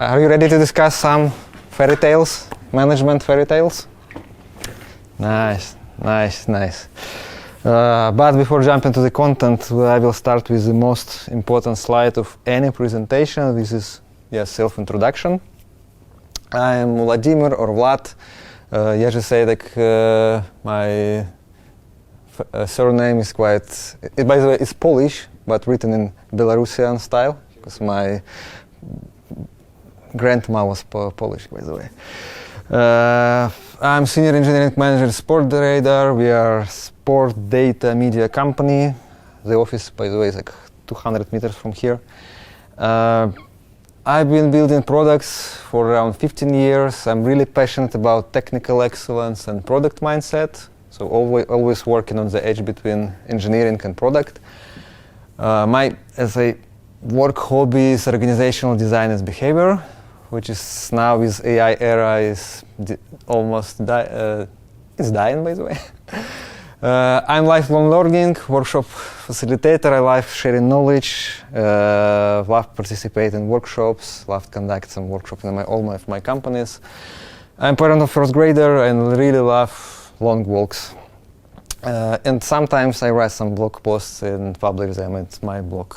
Are you ready to discuss some fairy tales, management fairy tales? Nice. But before jumping to the content, I will start with the most important slide of any presentation. This is self-introduction. I am Uladzimir or Vlad. Jerzy say my surname is quite, by the way, it's Polish, but written in Belarusian style, because my grandma was Polish, by the way. I'm senior engineering manager at Sport Radar. We are sport data media company. The office, by the way, is like 200 meters from here. I've been building products for around 15 years. I'm really passionate about technical excellence and product mindset. So always working on the edge between engineering and product. My work hobby is organizational design and behavior, which is now with AI era is almost it's dying, by the way. I'm lifelong learning, workshop facilitator. I love sharing knowledge, love participate in workshops, love conduct some workshops in all of my companies. I'm parent of first grader and really love long walks. And sometimes I write some blog posts and publish them at my blog.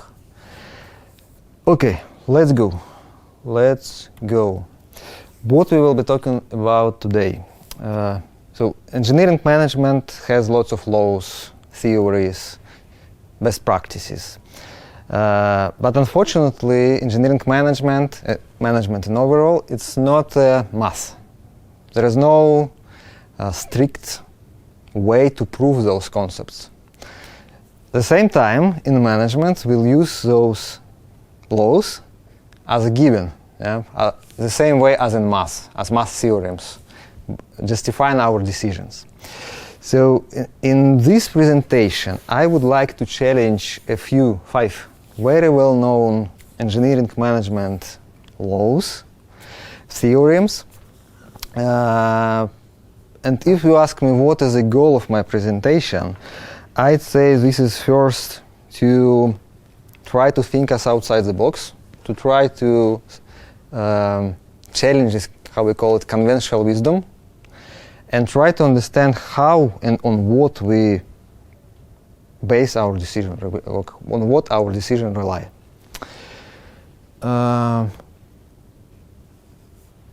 Okay, let's go. What we will be talking about today. So engineering management has lots of laws, theories, best practices. But unfortunately, engineering management in overall, it's not a math. There is no strict way to prove those concepts. At the same time, in management, we'll use those laws as a given, the same way as in math, as math theorems, justifying our decisions. So in this presentation, I would like to challenge five very well-known engineering management laws, theorems. And if you ask me what is the goal of my presentation, I'd say this is first to try to think us outside the box, to try to challenge this, how we call it, conventional wisdom, and try to understand how and on what we base our decision, on what our decision rely.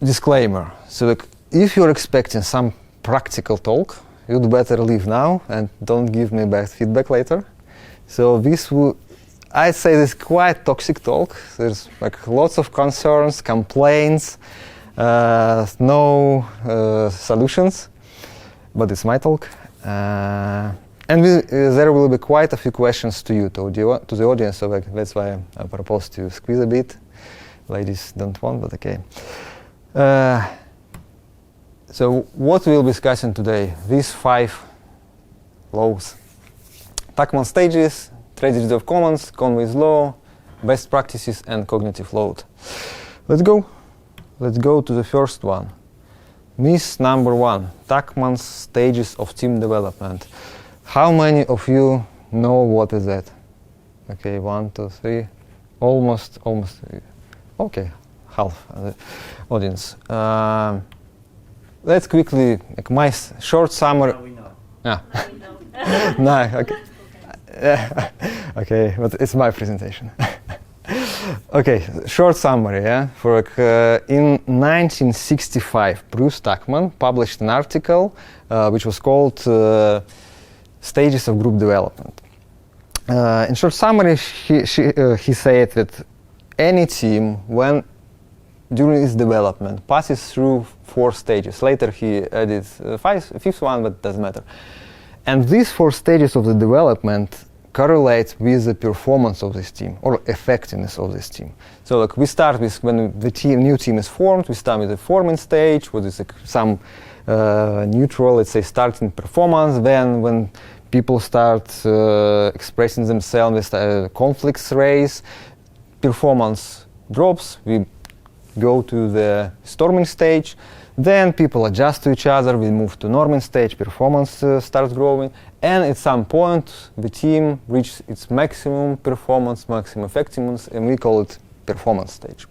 Disclaimer. So if you're expecting some practical talk, you'd better leave now and don't give me bad feedback later. So I'd say this is quite toxic talk. There's lots of concerns, complaints, no solutions, but it's my talk. And there will be quite a few questions to you, to the audience, so that's why I propose to squeeze a bit. Ladies don't want, but okay. So what we'll be discussing today, these 5 laws. Tuckman stages, tragedy of commons, Conway's law, best practices, and cognitive load. Let's go to the first one. Myth number 1, Tuckman's stages of team development. How many of you know what is that? Okay, 1, 2, 3, almost. Okay, half the audience. Let's quickly, my short summary. Now we know. Yeah. No, okay. Okay, but it's my presentation. Okay, short summary. For in 1965, Bruce Tuckman published an article which was called "Stages of Group Development." In short summary, he said that any team, when during its development, passes through 4 stages. Later he added fifth one, but it doesn't matter. And these 4 stages of the development correlate with the performance of this team or effectiveness of this team. So we start with, when the new team is formed, we start with the forming stage, what is some neutral, let's say, starting performance. Then when people start expressing themselves, conflicts raise, performance drops, we go to the storming stage, then people adjust to each other, we move to norming stage, performance starts growing, and at some point the team reaches its maximum performance, maximum effectiveness, and we call it performance stage.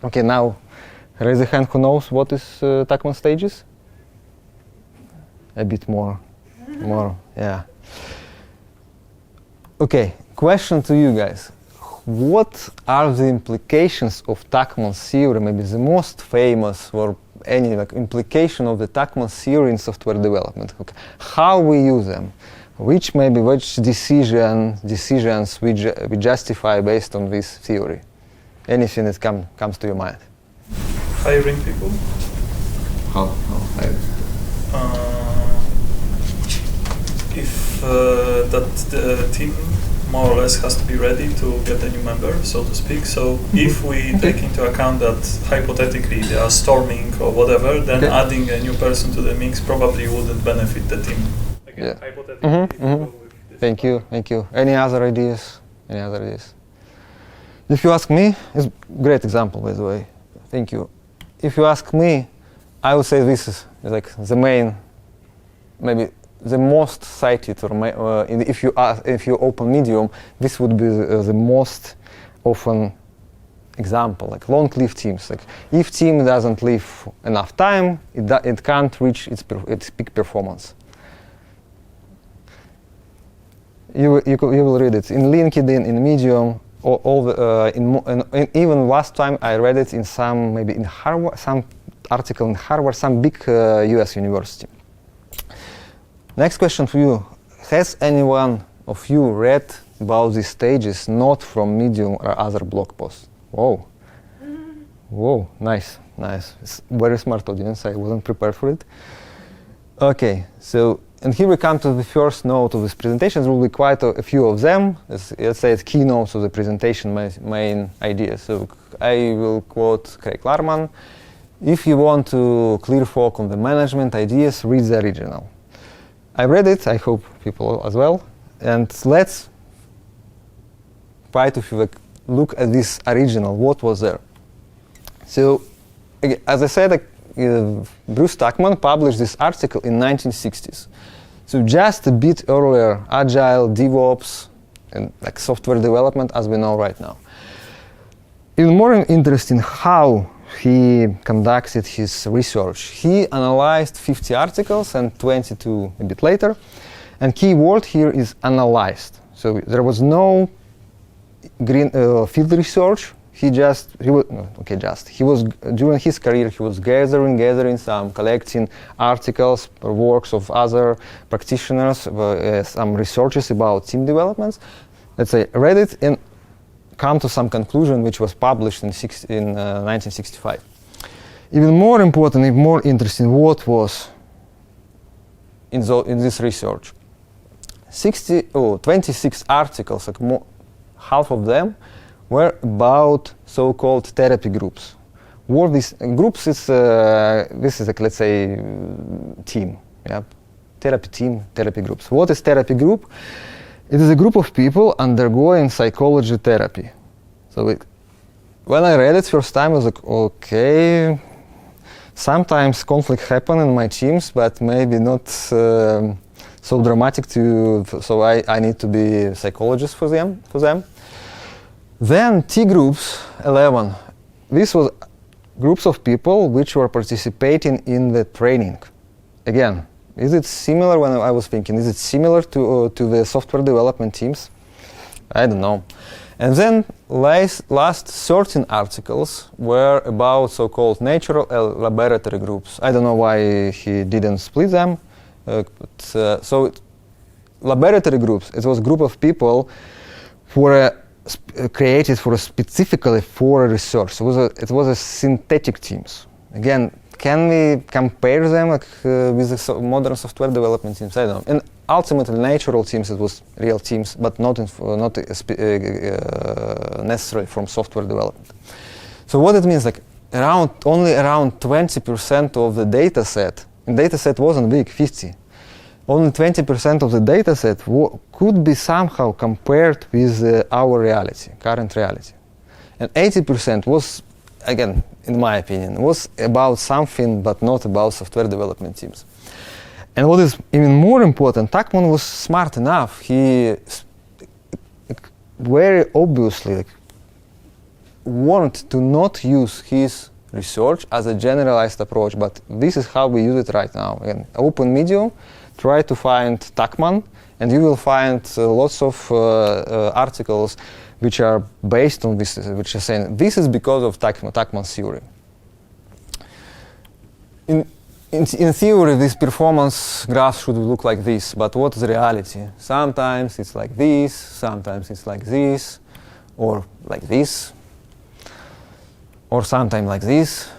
Okay, now raise a hand who knows what is Tuckman stages? A bit more, yeah. Okay, question to you guys. What are the implications of Tuckman's theory, maybe the most famous or any implication of the Tuckman theory in software development? Okay. How we use them? Which decisions we justify based on this theory? Anything that comes to your mind? Hiring people. How hiring? If the team more or less has to be ready to get a new member, so to speak. So if we take into account that hypothetically they are storming or whatever, then adding a new person to the mix probably wouldn't benefit the team. Again, hypothetically. Thank you. Any other ideas? If you ask me, it's a great example, by the way. Thank you. If you ask me, I would say this is like the main, maybe the most cited, or if you open Medium, this would be the most often example, like long-lived teams. Like if team doesn't live enough time, it can't reach its peak performance. You will read it in LinkedIn, in Medium, even last time I read it in maybe in Harvard, some article in Harvard, some big US university. Next question for you. Has anyone of you read about these stages not from Medium or other blog posts? Whoa. Whoa, nice. It's very smart audience. I wasn't prepared for it. Okay, so, and here we come to the first note of this presentation. There will be quite a few of them. Let's say it's keynotes of the presentation, main ideas. So I will quote Craig Larman. If you want to clear fog on the management ideas, read the original. I read it, I hope people as well. And let's try to look at this original, what was there. So, again, as I said, Bruce Tuckman published this article in 1960s. So just a bit earlier, Agile, DevOps, and like software development as we know right now. Even more interesting how he conducted his research. He analyzed 50 articles and 22 a bit later. And key word here is analyzed. So there was no field research. He was during his career he was gathering some, collecting articles or works of other practitioners, some researches about team developments. Let's say read it and come to some conclusion which was published in 1965. Even more important, even more interesting, what was in this research. 26 articles, like half of them were about so-called therapy groups. What these groups is, this is like, let's say, team, yeah? Therapy team, therapy groups. What is therapy group? It is a group of people undergoing psychology therapy. So when I read it first time, I was like, okay, sometimes conflict happen in my teams, but maybe not so dramatic so I need to be a psychologist for them. Then T groups, 11. This was groups of people which were participating in the training. Again, is it similar when I was thinking, is it similar to the software development teams? I don't know. And then last 13 articles were about so-called natural laboratory groups. I don't know why he didn't split them. Laboratory groups, it was a group of people who were created specifically for research. It was a synthetic teams. Again, can we compare them with the modern software development teams? I don't know. And ultimately, natural teams, it was real teams, but not necessarily from software development. So what it means, like only around 20% of the data set, and data set wasn't big, 50. Only 20% of the data set could be somehow compared with our reality, current reality. And 80% was, again, in my opinion, was about something but not about software development teams. And what is even more important, Tuckman was smart enough. He very obviously want to not use his research as a generalized approach, but this is how we use it right now. In open medium, try to find Tuckman, and you will find lots of articles which are based on this, which are saying this is because of Tuckman's theory. In theory, this performance graph should look like this, but what is the reality? Sometimes it's like this, sometimes it's like this, or like this, or sometimes like this,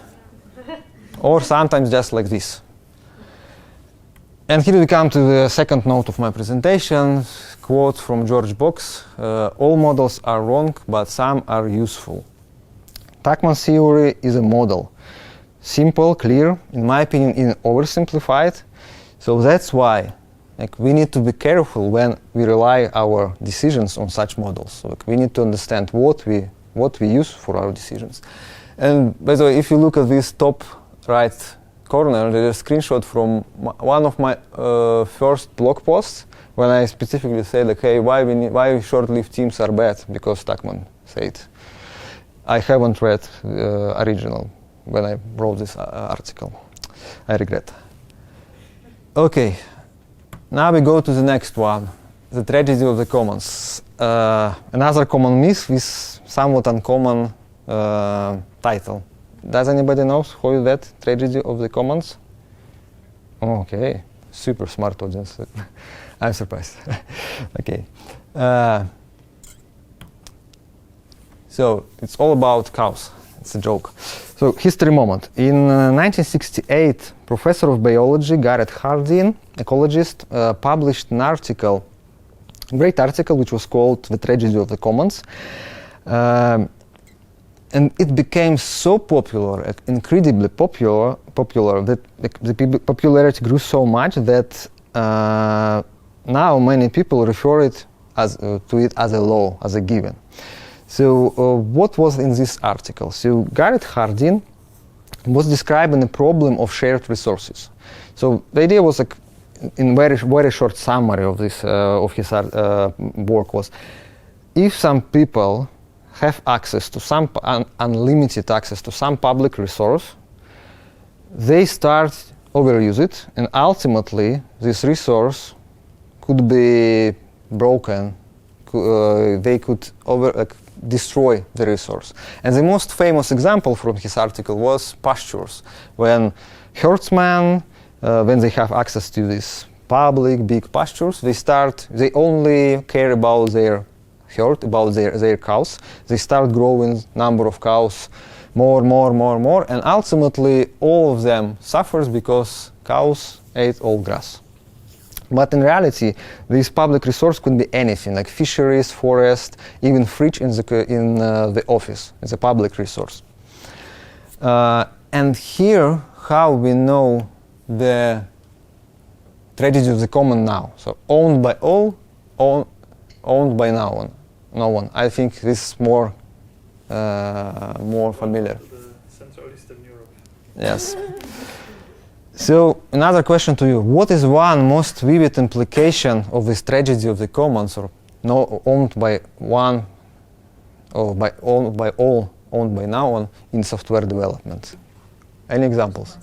or sometimes just like this. And here we come to the second note of my presentation, quote from George Box, all models are wrong, but some are useful. Tuckman's theory is a model. Simple, clear, in my opinion, oversimplified. So that's why we need to be careful when we rely our decisions on such models. So we need to understand what we use for our decisions. And by the way, if you look at this top right corner, there's a screenshot from one of my first blog posts when I specifically said, okay, why short-lived teams are bad, because Tuckman said. I haven't read original when I wrote this article. I regret. Okay, now we go to the next one, the tragedy of the commons. Another common myth with somewhat uncommon title. Does anybody know who is that, tragedy of the commons? Okay, super smart audience. I'm surprised. Okay. So it's all about cows. It's a joke. So history moment. In 1968, professor of biology Garrett Hardin, ecologist, published an article, a great article, which was called "The Tragedy of the Commons," and it became so popular, incredibly popular that the popularity grew so much that now many people refer to it as a law, as a given. So what was in this article? So Garrett Hardin was describing a problem of shared resources. So the idea was, like, in very short summary of this of his work was, if some people have access to some unlimited access to some public resource, they start overuse it, and ultimately this resource could be broken. They could destroy the resource. And the most famous example from his article was pastures. When herdsmen, when they have access to these public big pastures, they only care about their herd, about their cows. They start growing number of cows more, and ultimately all of them suffers because cows ate all grass. But in reality, this public resource could be anything, like fisheries, forest, even fridge in the office. It's a public resource. And here, how we know the tragedy of the common now. So owned by all, owned by no one. I think this is more familiar. Central Eastern Europe. Yes. So another question to you: what is one most vivid implication of this tragedy of the commons, or owned by one, or owned by all, owned by no one, in software development? Any examples?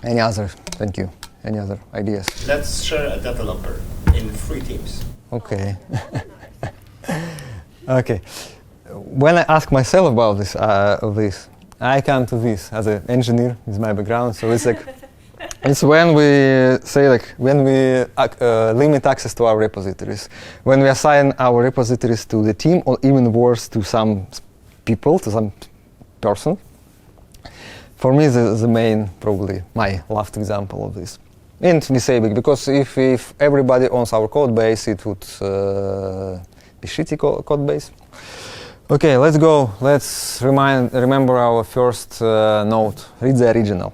Any other? Thank you. Any other ideas? Let's share a developer in 3 teams. Okay. Okay. When I ask myself about this, I come to this as an engineer. Is my background. So it's like, it's when we say, like, when we limit access to our repositories, when we assign our repositories to the team, or even worse, to some people, to some person. For me, the main, probably my last example of this. And we say, because if everybody owns our code base, it would be shitty code base. Okay, let's go. Let's remember our first note. Read the original.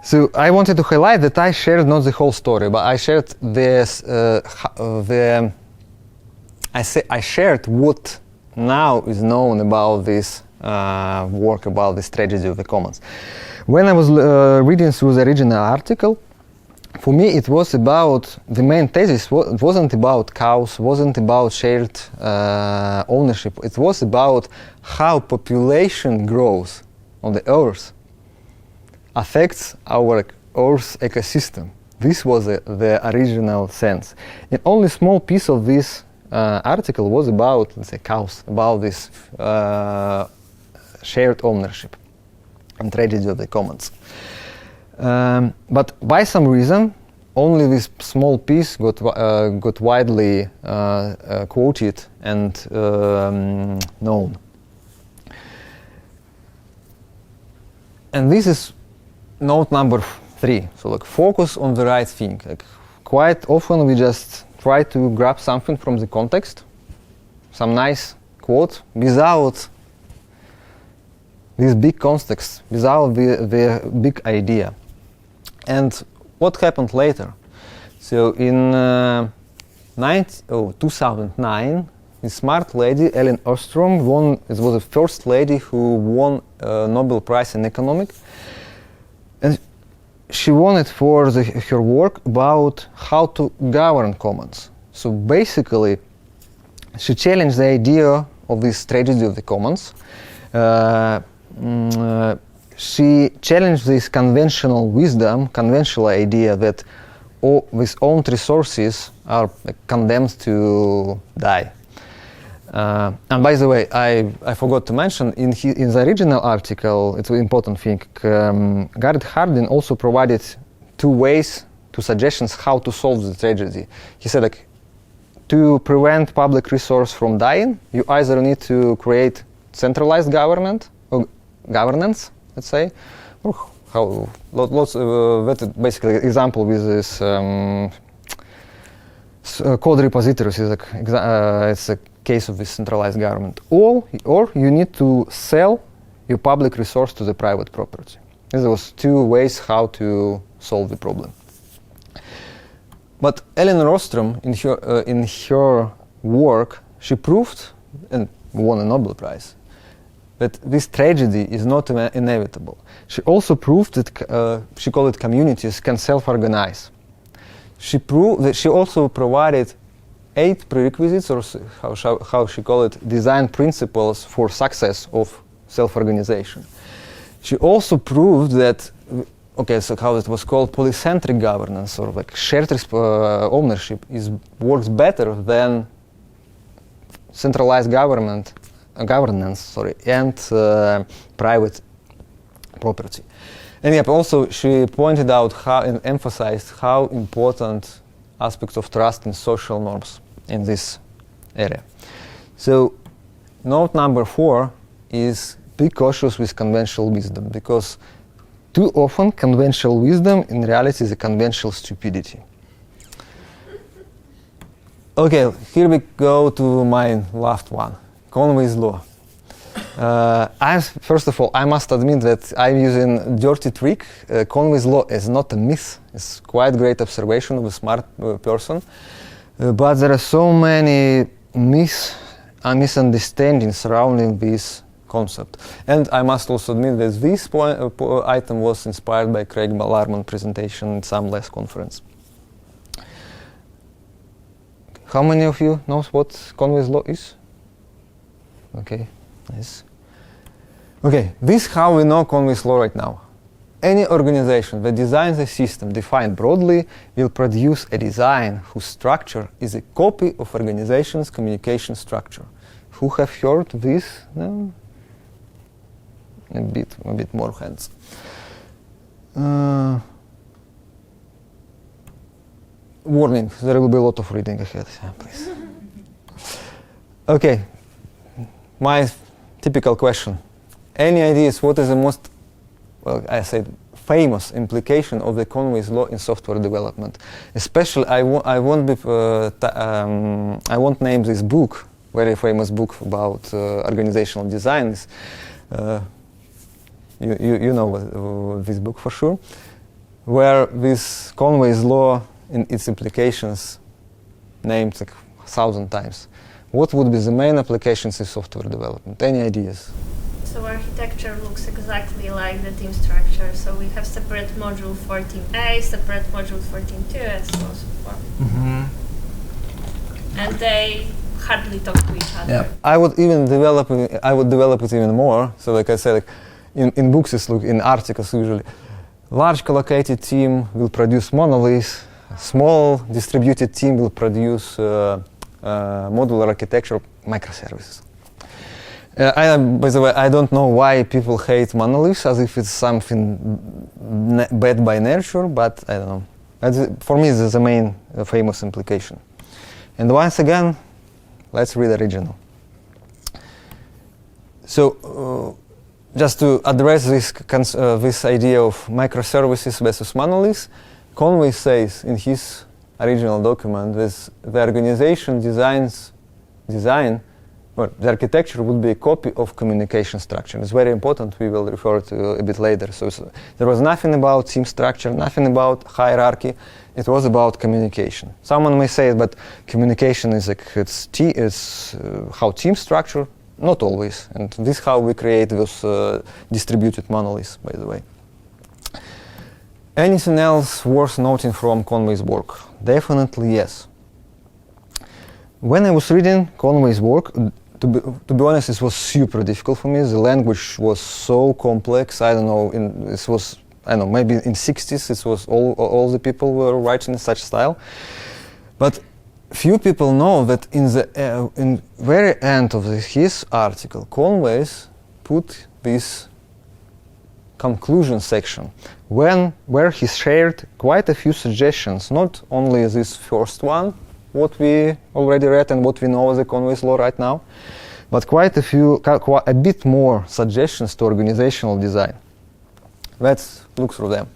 So I wanted to highlight that I shared not the whole story, but I shared this. I shared what now is known about this work, about this tragedy of the commons. When I was reading through the original article, for me, it was about, the main thesis wasn't about cows, wasn't about shared ownership. It was about how population growth on the Earth affects our Earth ecosystem. This was the original sense. And only small piece of this article was about, let's say, cows, about this shared ownership and tragedy of the commons. But by some reason, only this small piece got widely quoted and known. And this is note number 3. So like, focus on the right thing. Like, quite often we just try to grab something from the context, some nice quote, without this big context, without the big idea. And what happened later? So in 2009, this smart lady, Ellen Ostrom, won. It was the first lady who won a Nobel Prize in Economics, and she won it for her work about how to govern commons. So basically, she challenged the idea of this tragedy of the commons. She challenged this conventional wisdom, conventional idea that all these owned resources are condemned to die. And by the way, I forgot to mention, in the original article, it's an important thing, Garrett Hardin also provided 2 ways, 2 suggestions how to solve the tragedy. He said, like, to prevent public resource from dying, you either need to create centralized government, or governance, let's say, or how lots of basically example with this code repositories is like it's a case of this centralized government, or you need to sell your public resource to the private property. There was 2 ways how to solve the problem. But Ellen Ostrom, in her work, she proved and won a Nobel Prize that this tragedy is not inevitable. She also proved that she called it communities can self-organize. She proved that she also provided 8 prerequisites, or how she called it, design principles for success of self-organization. She also proved that, okay, so how it was called, polycentric governance, or like shared ownership works better than centralized governance, and private property. And yep, also she pointed out how and emphasized how important aspects of trust and social norms in this area. So note number 4 is be cautious with conventional wisdom, because too often conventional wisdom in reality is a conventional stupidity. Okay, here we go to my last one, Conway's law. First of all, I must admit that I'm using a dirty trick. Conway's law is not a myth. It's quite great observation of a smart person. But there are so many myths and misunderstandings surrounding this concept. And I must also admit that this item was inspired by Craig Larman's presentation at some last conference. How many of you knows what Conway's law is? Okay. Nice. Okay, this is how we know Conway's law right now. Any organization that designs a system defined broadly will produce a design whose structure is a copy of organization's communication structure. Who have heard this? No? A bit more hands. Warning, there will be a lot of reading ahead, please. Okay, my typical question. Any ideas what is the most, well, I said, famous implication of the Conway's law in software development? Especially, I won't name this book, very famous book about organizational design. You know this book for sure, where this Conway's law and its implications named like 1,000 times. What would be the main applications in software development? Any ideas? So architecture looks exactly like the team structure. So we have separate module for team A, separate module for team 2, and so on and so forth. Mm-hmm. And they hardly talk to each other. Yeah, I would develop it even more. So, like I said, like in books, in articles usually, large collocated team will produce monoliths. Small distributed team will produce modular architecture microservices. By the way, I don't know why people hate monoliths as if it's something bad by nature, but I don't know. For me, this is the main famous implication. And once again, let's read the original. So, just to address this idea of microservices versus monoliths, Conway says in his original document that the organization the architecture would be a copy of communication structure. It's very important. We will refer to a bit later. So there was nothing about team structure, nothing about hierarchy. It was about communication. Someone may say, but communication is like it's how team structure. Not always, and this is how we create those distributed monoliths, by the way. Anything else worth noting from Conway's work? Definitely yes. When I was reading Conway's work, to be honest, it was super difficult for me. The language was so complex. I don't know. Maybe in 60s, it was all the people were writing in such style, but few people know that in the very end of his article, Conway put this conclusion section where he shared quite a few suggestions, not only this first one, what we already read and what we know as the Conway's law right now, but quite a bit more suggestions to organizational design. Let's look through them.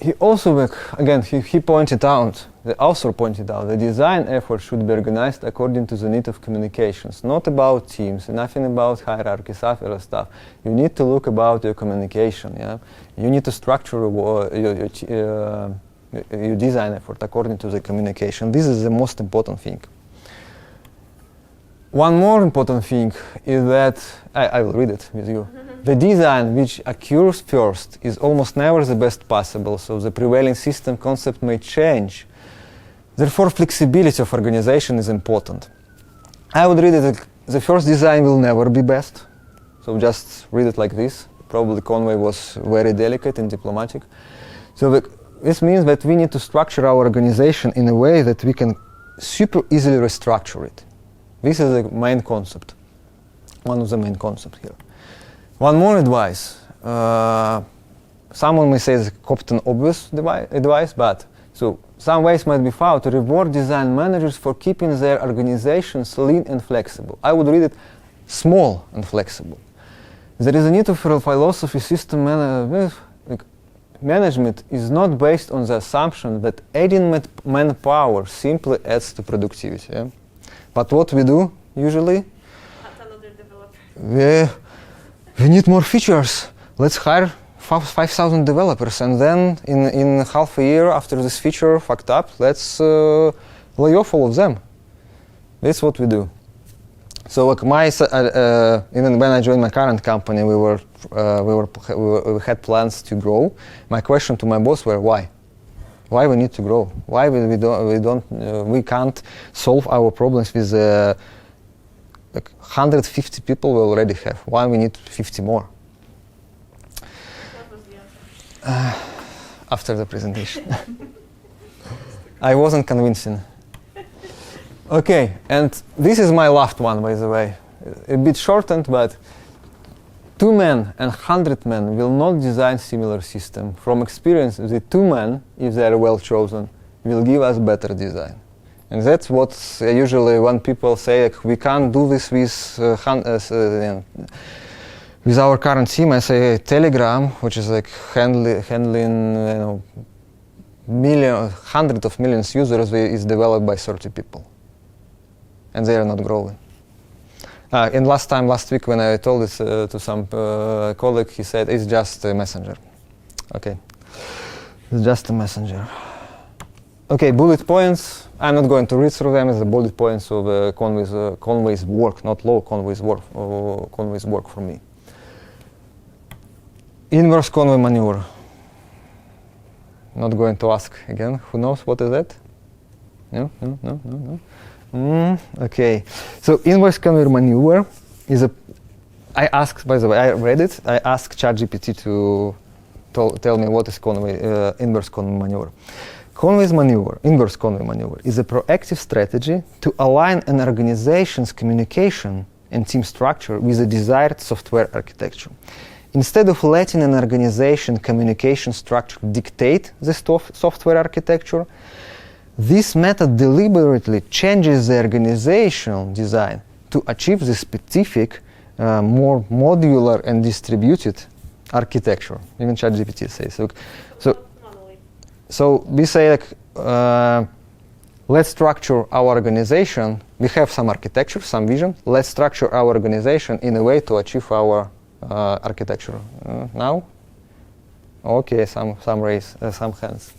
He also, again, he pointed out, the author pointed out, the design effort should be organized according to the need of communications, not about teams, nothing about hierarchy, other stuff. You need to look about your communication. Yeah, you need to structure your design effort according to the communication. This is the most important thing. One more important thing is that, I will read it with you. The design which occurs first is almost never the best possible, so the prevailing system concept may change. Therefore, flexibility of organization is important. I would read it like the first design will never be best, so just read it like this. Probably Conway was very delicate and diplomatic. So this means that we need to structure our organization in a way that we can super easily restructure it. This is the main concept, one of the main concepts here. One more advice. Someone may say it's often obvious advice, but so some ways might be found to reward design managers for keeping their organizations lean and flexible. I would read it small and flexible. There is a need for a philosophy system management is not based on the assumption that adding manpower simply adds to productivity. Yeah? But what we do usually? Add another developer. We need more features. Let's hire 5,000 developers, and then in half a year after this feature fucked up, let's lay off all of them. That's what we do. So like even when I joined my current company, we had plans to grow. My question to my boss were why? Why we need to grow? Why we can't solve our problems with 150 people we already have? Why we need 50 more? What was the answer? After the presentation. I wasn't convincing. Okay, and this is my last one, by the way. A bit shortened, but 2 men and 100 men will not design similar system. From experience, the 2 men, if they are well chosen, will give us better design. And that's what usually when people say like, we can't do this with our current team. I say Telegram, which is like handling hundreds of millions users, is developed by 30 people, and they are not growing. And last week when I told this to some colleague, he said it's just a messenger. Okay, it's just a messenger. Okay, bullet points. I'm not going to read through them. It's the bullet points of Conway's work, not law, Conway's work for me. Inverse Conway maneuver. Not going to ask again. Who knows what is that? No. Okay. So inverse Conway maneuver is a. I asked, by the way, I read it. I asked ChatGPT to tell me what is inverse Conway maneuver. Inverse Conway maneuver, is a proactive strategy to align an organization's communication and team structure with a desired software architecture. Instead of letting an organization communication structure dictate the software architecture, this method deliberately changes the organizational design to achieve the specific, more modular and distributed architecture. Even ChatGPT says so we say like, let's structure our organization. We have some architecture, some vision. Let's structure our organization in a way to achieve our architecture. Now? Okay, some hands.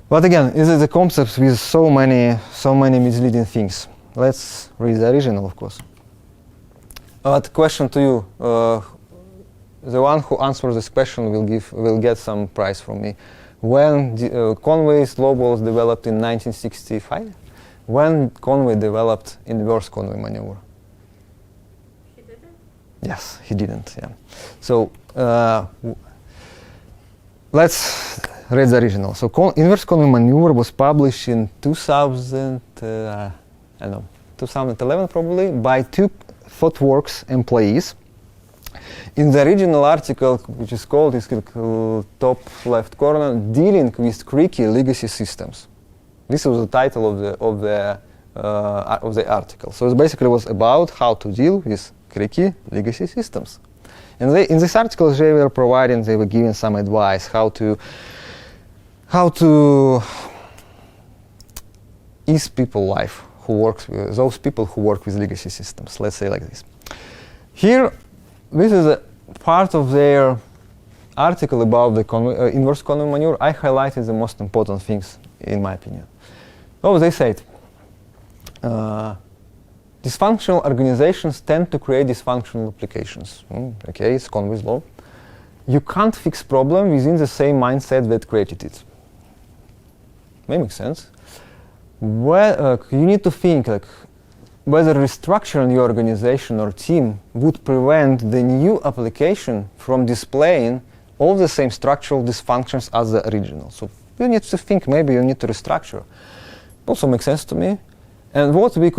But again, this is a concept with so many misleading things. Let's read the original, of course. But question to you: the one who answers this question will get some prize from me. When Conway's law was developed in 1965, when Conway developed inverse Conway maneuver. He didn't? Yes, he didn't. Yeah. So let's read the original. So inverse Conway maneuver was published in 2011 probably by two ThoughtWorks employees. In the original article, which is called, top left corner, dealing with creaky legacy systems. This was the title of the article. So it basically was about how to deal with creaky legacy systems. And in this article, they were giving some advice how to ease people's life those people who work with legacy systems. Let's say like this. Here, this is a part of their article about the inverse Conway maneuver. I highlighted the most important things, in my opinion. Oh, they said, dysfunctional organizations tend to create dysfunctional applications. Okay, it's Conway's law. You can't fix problem within the same mindset that created it. May make sense. Well, you need to think like whether restructuring your organization or team would prevent the new application from displaying all the same structural dysfunctions as the original. So you need to think maybe you need to restructure. Also makes sense to me. And what we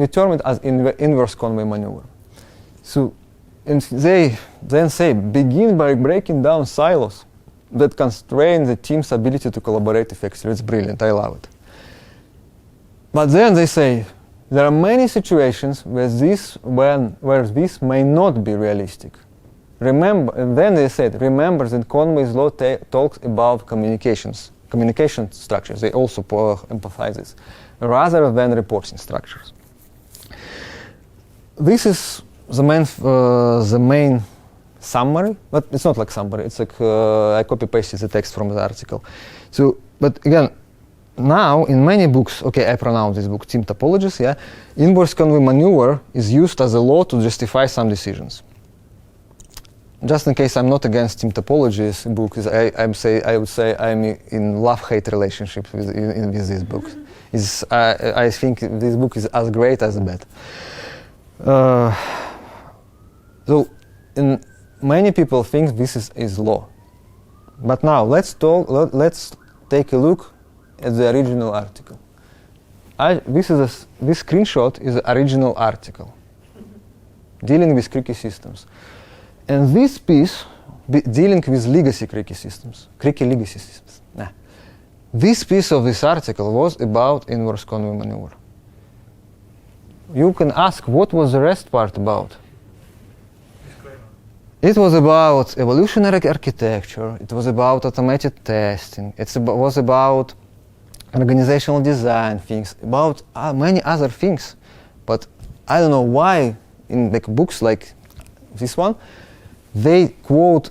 term it as inverse Conway maneuver. So, and they then say, begin by breaking down silos that constrain the team's ability to collaborate effectively. It's brilliant, I love it. But then they say, there are many situations where this may not be realistic. Remember, and then they said, remember that Conway's law talks about communication structures. They also emphasize this, rather than reporting structures. This is the main summary, but it's not like summary. It's like I copy-pasted the text from the article. So, but again, now in many books, okay, I pronounce this book, Team Topologies, yeah, inverse Conway maneuver is used as a law to justify some decisions. Just in case I'm not against Team Topologies books, I would say I'm in love-hate relationship with this book. I think this book is as great as bad. So, many people think this is law. But now let's take a look at the original article. This screenshot is the original article, dealing with creaky systems. And this piece, dealing with legacy creaky legacy systems. This piece of this article was about inverse Conway maneuver. You can ask, what was the rest part about? It was about evolutionary architecture, it was about automated testing, it was about organizational design things, about many other things. But I don't know why in books like this one, they quote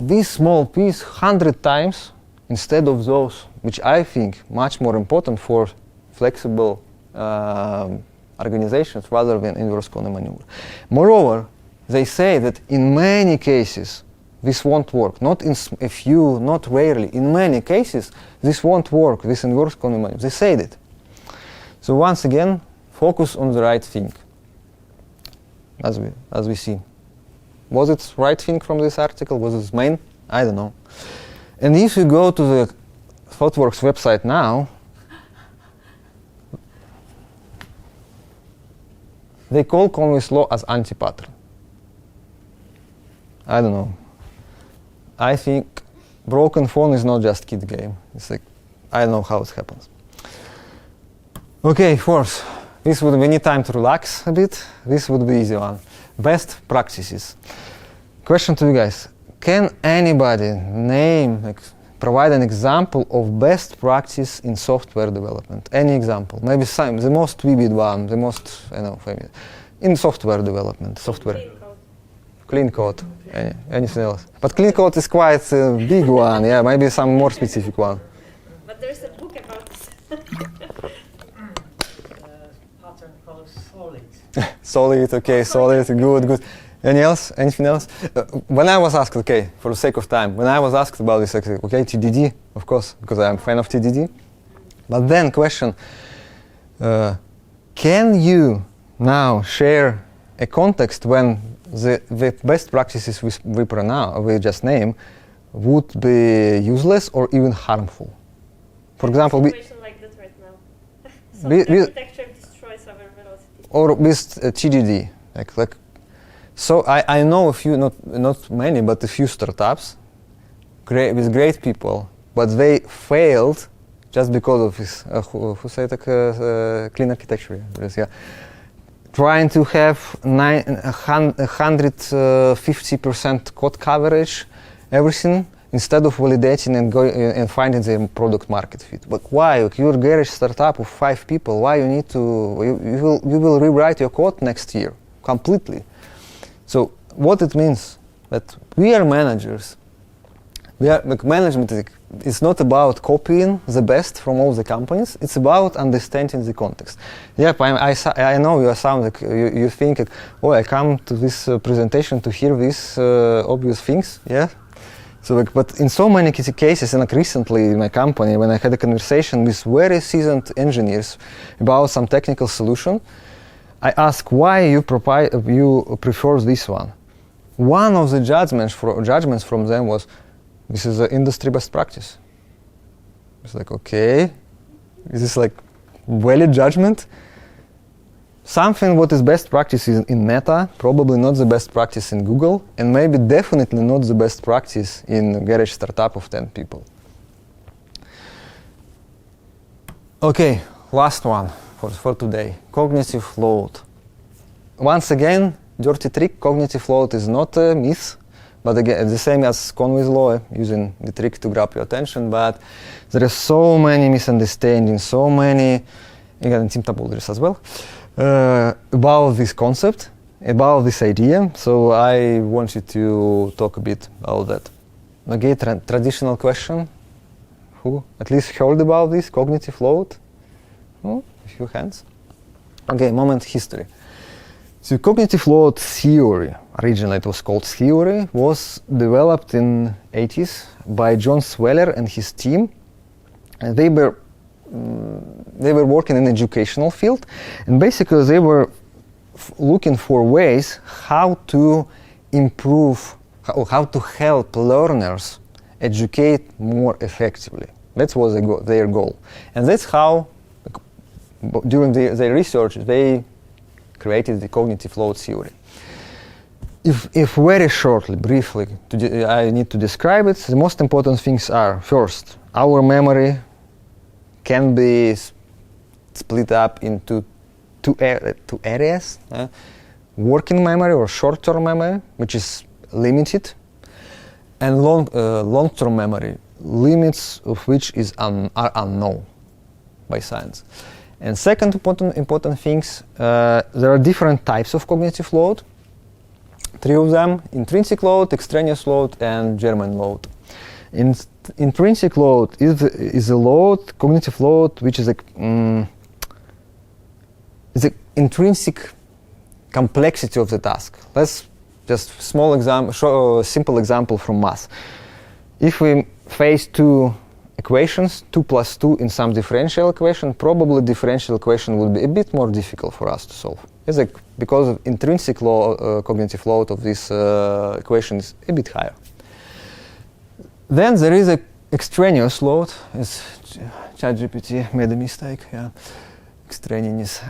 this small piece 100 times instead of those which I think much more important for flexible organizations rather than inverse Conway maneuver. Moreover, they say that in many cases this won't work. Not in a few, not rarely. In many cases, this won't work, this inverse Conway maneuver. They said it. So once again, focus on the right thing, as we see. Was it right thing from this article? Was it main? I don't know. And if you go to the ThoughtWorks website now, they call Conway's law as anti-pattern. I don't know. I think broken phone is not just kid game. It's like, I don't know how it happens. Okay, fourth. We need time to relax a bit. This would be easy one. Best practices. Question to you guys. Can anybody provide an example of best practice in software development? Any example? Maybe the most vivid one, the most famous. In software development, Clean code. Anything else? But clean code is quite a big one. Yeah, maybe some more specific one. But there's a book about this. Pattern called solid. Solid, okay, solid, good. Anything else? When I was asked, okay, for the sake of time, when I was asked about this, okay, TDD, of course, because I'm a fan of TDD. But then question, can you now share a context when the best practices we just name would be useless or even harmful? For example, situation like that right now. So architecture destroys our velocity. Or with TDD, so I know a few, not many, but a few startups with great people, but they failed just because of this. Who said clean architecture? Yeah. Trying to have 150% code coverage, everything, instead of validating and finding the product market fit. But why? You're a garage startup of 5 people. Why you need to? You will rewrite your code next year completely. So what it means that we are managers. Management is not about copying the best from all the companies. It's about understanding the context. Yep, I know you sound like you think, oh, I come to this presentation to hear these obvious things. Yeah. So, but in so many cases, and recently in my company, when I had a conversation with very seasoned engineers about some technical solution, I asked why you prefer this one. One of the judgments from them was, this is an industry best practice. It's like, okay, is this like valid judgment? Something what is best practice in Meta, probably not the best practice in Google, and maybe definitely not the best practice in a garage startup of 10 people. Okay, last one for today, cognitive load. Once again, dirty trick, cognitive load is not a myth, but again, the same as Conway's law, using the trick to grab your attention, but there are so many misunderstandings, so many, again, Tim Tabuldris as well, about this concept, about this idea, so I want you to talk a bit about that. Okay, traditional question, who at least heard about this, cognitive load? Oh, a few hands. Okay, moment history. So cognitive load theory, originally it was called theory, was developed in 80s by John Sweller and his team. And they were working in educational field, and basically they were looking for ways how to improve, how to help learners educate more effectively. That was their goal. And that's how, during their research, they created the cognitive load theory. If very shortly, briefly, I need to describe it, the most important things are, first, our memory can be split up into two areas. Working memory or short-term memory, which is limited, and long-term memory, limits of which are unknown by science. And second important things, there are different types of cognitive load. 3 of them: intrinsic load, extraneous load, and German load. intrinsic load is a load, cognitive load, which is like is the intrinsic complexity of the task. Let's just small example, show a simple example from math. If we face two equations, 2 plus 2 in some differential equation, probably differential equation would be a bit more difficult for us to solve. It's like because of intrinsic cognitive load of this equation is a bit higher. Then there is a extraneous load. ChatGPT made a mistake. Yeah, extraneous.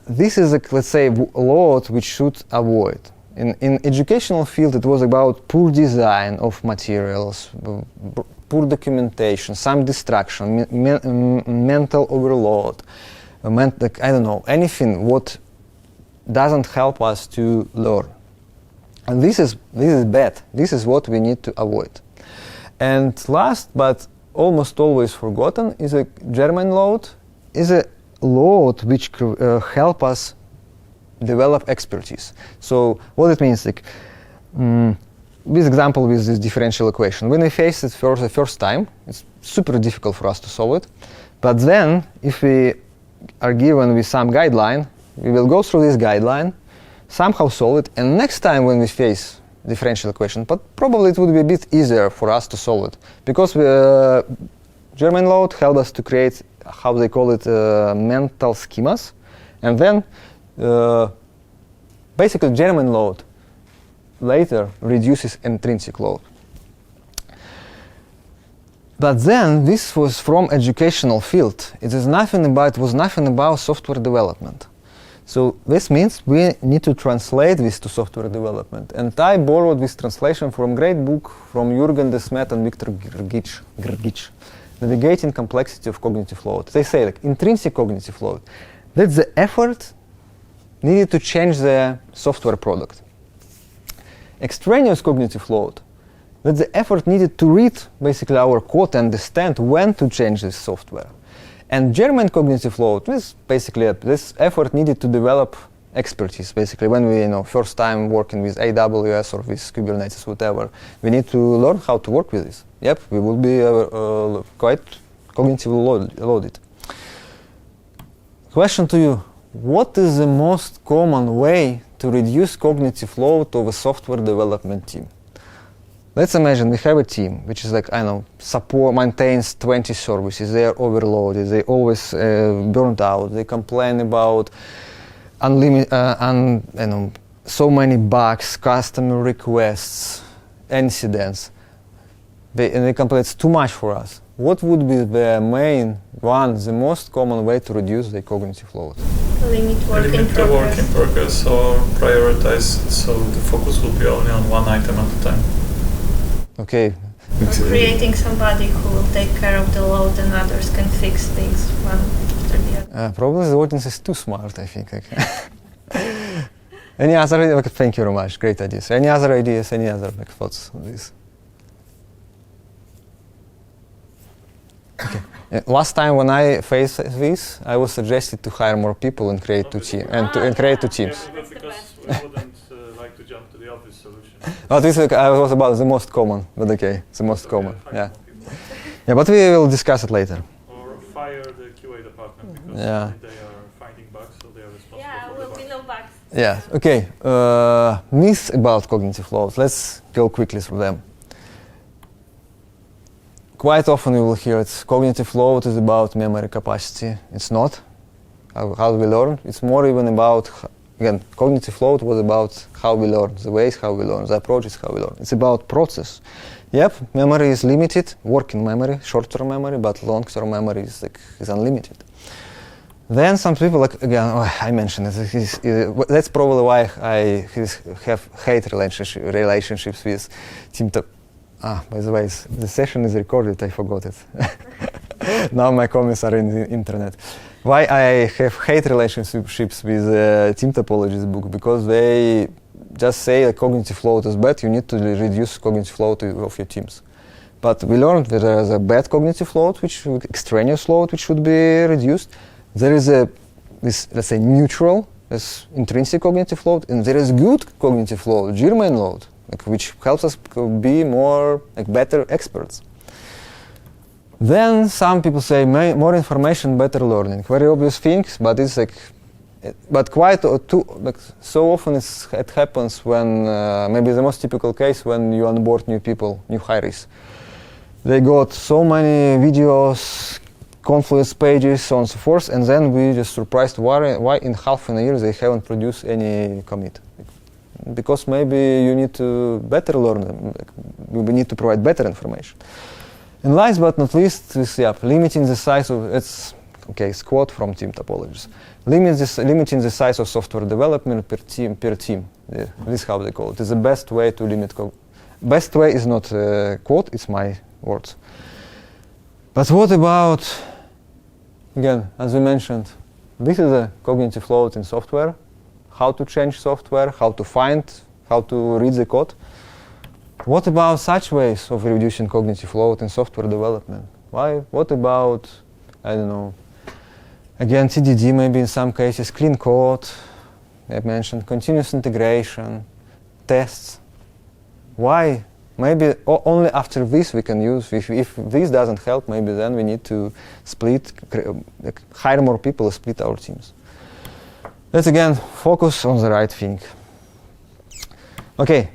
This is a, let's say, load which should avoid. In educational field, it was about poor design of materials, poor documentation, some distraction, mental overload, I don't know, anything what doesn't help us to learn. And this is bad. This is what we need to avoid. And last, but almost always forgotten, is a German load. Is a load which help us develop expertise. So what it means, like, this example with this differential equation. When we face it for the first time, it's super difficult for us to solve it. But then, if we are given with some guideline, we will go through this guideline, somehow solve it, and next time when we face differential equation, but probably it would be a bit easier for us to solve it, because German load helped us to create, how they call it, mental schemas, and then basically German load later reduces intrinsic load. But then this was from educational field. It was nothing about software development. So this means we need to translate this to software development. And I borrowed this translation from a great book from Jürgen de Smet and Victor Grgic, Navigating Complexity of Cognitive Load. They say, like, intrinsic cognitive load. That's the effort needed to change the software product. Extraneous cognitive load, that's the effort needed to read basically our code and understand when to change this software. And German cognitive load is basically this effort needed to develop expertise. Basically, when we first time working with AWS or with Kubernetes, whatever, we need to learn how to work with this. Yep, we will be quite cognitively loaded. Question to you. What is the most common way to reduce cognitive load of a software development team? Let's imagine we have a team which is like, I don't know, maintains 20 services. They are overloaded. They always burnt out. They complain about so many bugs, customer requests, incidents. They complain it's too much for us. What would be the most common way to reduce the cognitive load? Limit the work in progress or prioritize so the focus will be only on one item at a time. Okay. Or creating somebody who will take care of the load and others can fix things one after the other. Probably the audience is too smart, I think. Any other? Okay, thank you very much. Great ideas. Any other ideas? Any other thoughts on this? Okay. Last time when I faced this, I was suggested to hire more people and create two teams. And create two teams. Yeah, because we wouldn't like to jump to the obvious solution. Oh, this was about the most common, but okay, the most common. Yeah. Yeah, but we will discuss it later. Or fire the QA department because they are finding bugs, so they are responsible. Yeah, for will the be bugs. no bugs. Yeah. Okay. Myths about cognitive load. Let's go quickly through them. Quite often you will hear it, cognitive load is about memory capacity. It's not. How we learn. It's more even about, again, cognitive load was about how we learn, the ways how we learn, the approaches how we learn. It's about process. Yep, memory is limited, working memory, short-term memory, but long-term memory is unlimited. Then some people, I mentioned it, that's probably why I have hate relationships with Team Top. By the way, the session is recorded, I forgot it. Now my comments are in the internet. Why I have hate relationships with Team Topology's book? Because they just say that cognitive load is bad, you need to reduce cognitive load of your teams. But we learned that there is a bad cognitive load, extraneous load, which should be reduced. There is this, let's say, neutral, this intrinsic cognitive load, and there is good cognitive load, German load, which helps us be more, better experts. Then some people say more information, better learning. Very obvious things, but it's like, but quite like so often it happens when maybe the most typical case when you onboard new people, new hires. They got so many videos, Confluence pages, so on and so forth, and then we just surprised why in half a year they haven't produced any commit. Because maybe you need to better learn them. We need to provide better information. And last but not least is limiting the size of it's quote from team topologies. Limiting the size of software development per team. This is how they call it. It's the best way to limit. Best way is not a quote. It's my words. But what about, again, as we mentioned, this is a cognitive load in software. How to change software, how to find, how to read the code. What about such ways of reducing cognitive load in software development? Why? What about, I don't know, again, TDD maybe in some cases, clean code, I mentioned continuous integration, tests. Why? Maybe only after this we can use, if this doesn't help, maybe then we need to split, hire more people, split our teams. Let's again focus on the right thing. Okay,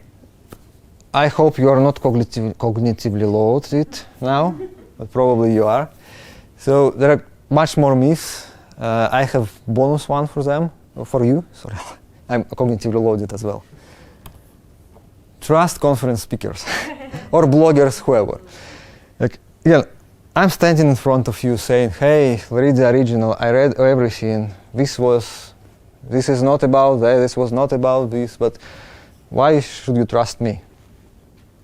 I hope you are not cognitively loaded now, but probably you are. So there are much more myths. I have bonus one for them, for you. Sorry, I'm cognitively loaded as well. Trust conference speakers or bloggers, whoever. Like, yeah, I'm standing in front of you saying, "Hey, read the original. I read everything. This is not about that. This was not about this." But why should you trust me?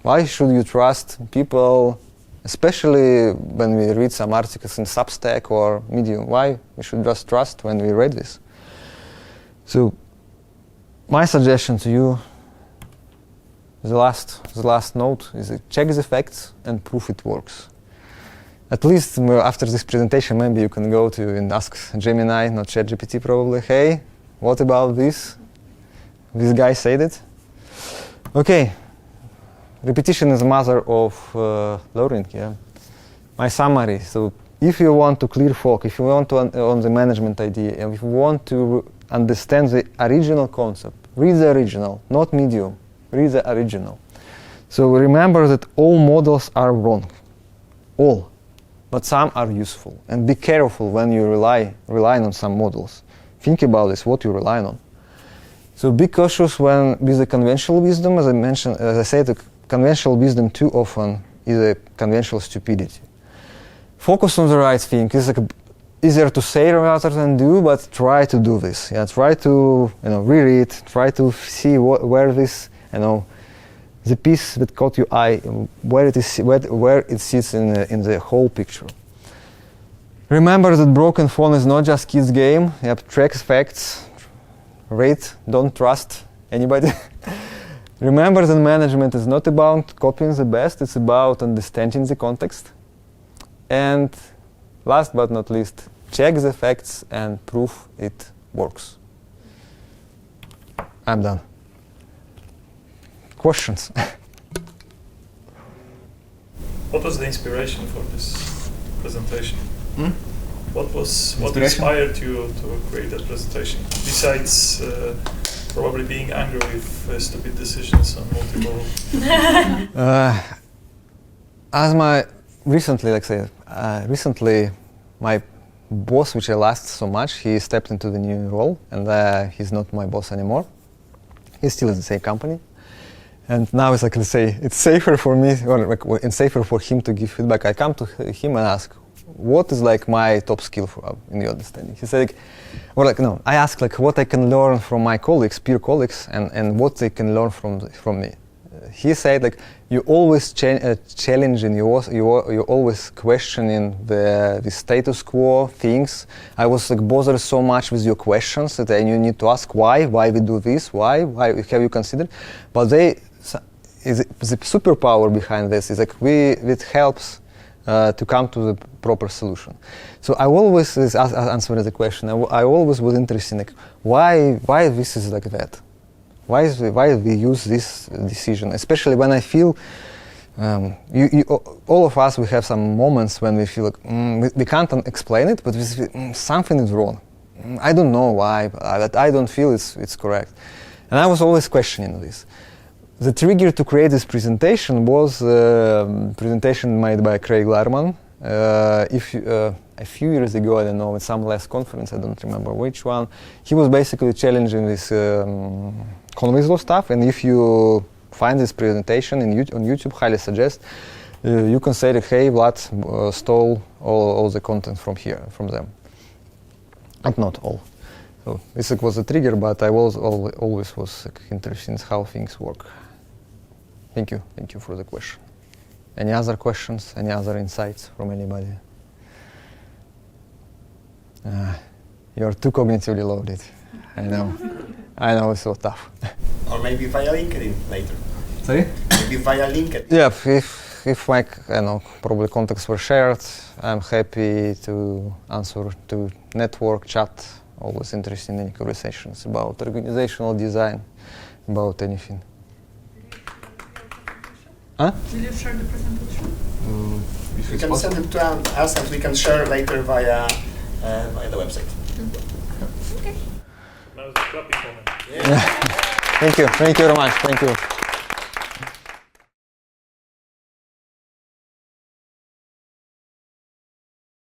Why should you trust people, especially when we read some articles in Substack or Medium? Why we should just trust when we read this? So, my suggestion to you. The last note is check the facts and prove it works. At least after this presentation, maybe you can go to and ask Gemini, not ChatGPT probably, "Hey, what about this? This guy said it." Okay, repetition is the mother of learning. Yeah. My summary. So if you want to clear fog, if you want to on the management idea, and if you want to understand the original concept, read the original, not Medium. Read the original. So remember that all models are wrong. All. But some are useful. And be careful when you relying on some models. Think about this, what you rely on. So be cautious with the conventional wisdom. As I mentioned, as I said, the conventional wisdom too often is a conventional stupidity. Focus on the right thing. It's like easier to say rather than do, but try to do this. Yeah, try to reread, try to see where this the piece that caught your eye, where it sits in the whole picture. Remember that broken phone is not just kids' game. You have track facts, rate, don't trust anybody. Remember that management is not about copying the best, it's about understanding the context. And last but not least, check the facts and prove it works. I'm done. Questions? What was the inspiration for this presentation? What Inspiration? inspired you to create that presentation? Besides probably being angry with stupid decisions on multiple. Recently, my boss, which I lost so much, he stepped into the new role, and he's not my boss anymore. He's still in the same company. And now it's like, let's say, it's safer for me, or it's safer for him to give feedback. I come to him and ask, what is like my top skill in your understanding? He said, I ask like what I can learn from my colleagues, peer colleagues, and what they can learn from me. He said like, you always challenging, you always questioning the status quo things. I was like bothered so much with your questions that you need to ask why we do this, why have you considered? But the superpower behind this is like it helps to come to the proper solution. So I always answer the question. I always was interested in like, why this is like that. Why we use this decision, especially when I feel All of us, we have some moments when we feel like we can't explain it, but we feel, something is wrong. I don't know why, but I don't feel it's correct. And I was always questioning this. The trigger to create this presentation was a presentation made by Craig Larman. A few years ago, I don't know, at some last conference, I don't remember which one, he was basically challenging this Conway's law stuff. And if you find this presentation on YouTube, highly suggest, you can say that, hey, Vlad stole all the content from them. But not all. So this was a trigger, but I was always was interested in how things work. Thank you for the question. Any other questions? Any other insights from anybody? You're too cognitively loaded. I know it's so tough. Or maybe via LinkedIn later. Sorry? Maybe via LinkedIn. Yeah, if my probably contacts were shared, I'm happy to answer to network, chat. Always interested in any conversations about organizational design, about anything. Huh? Will you share the presentation? You can send it to us and we can share later via the website. Okay. Now it's a clapping moment. Yeah. Thank you very much. Thank you.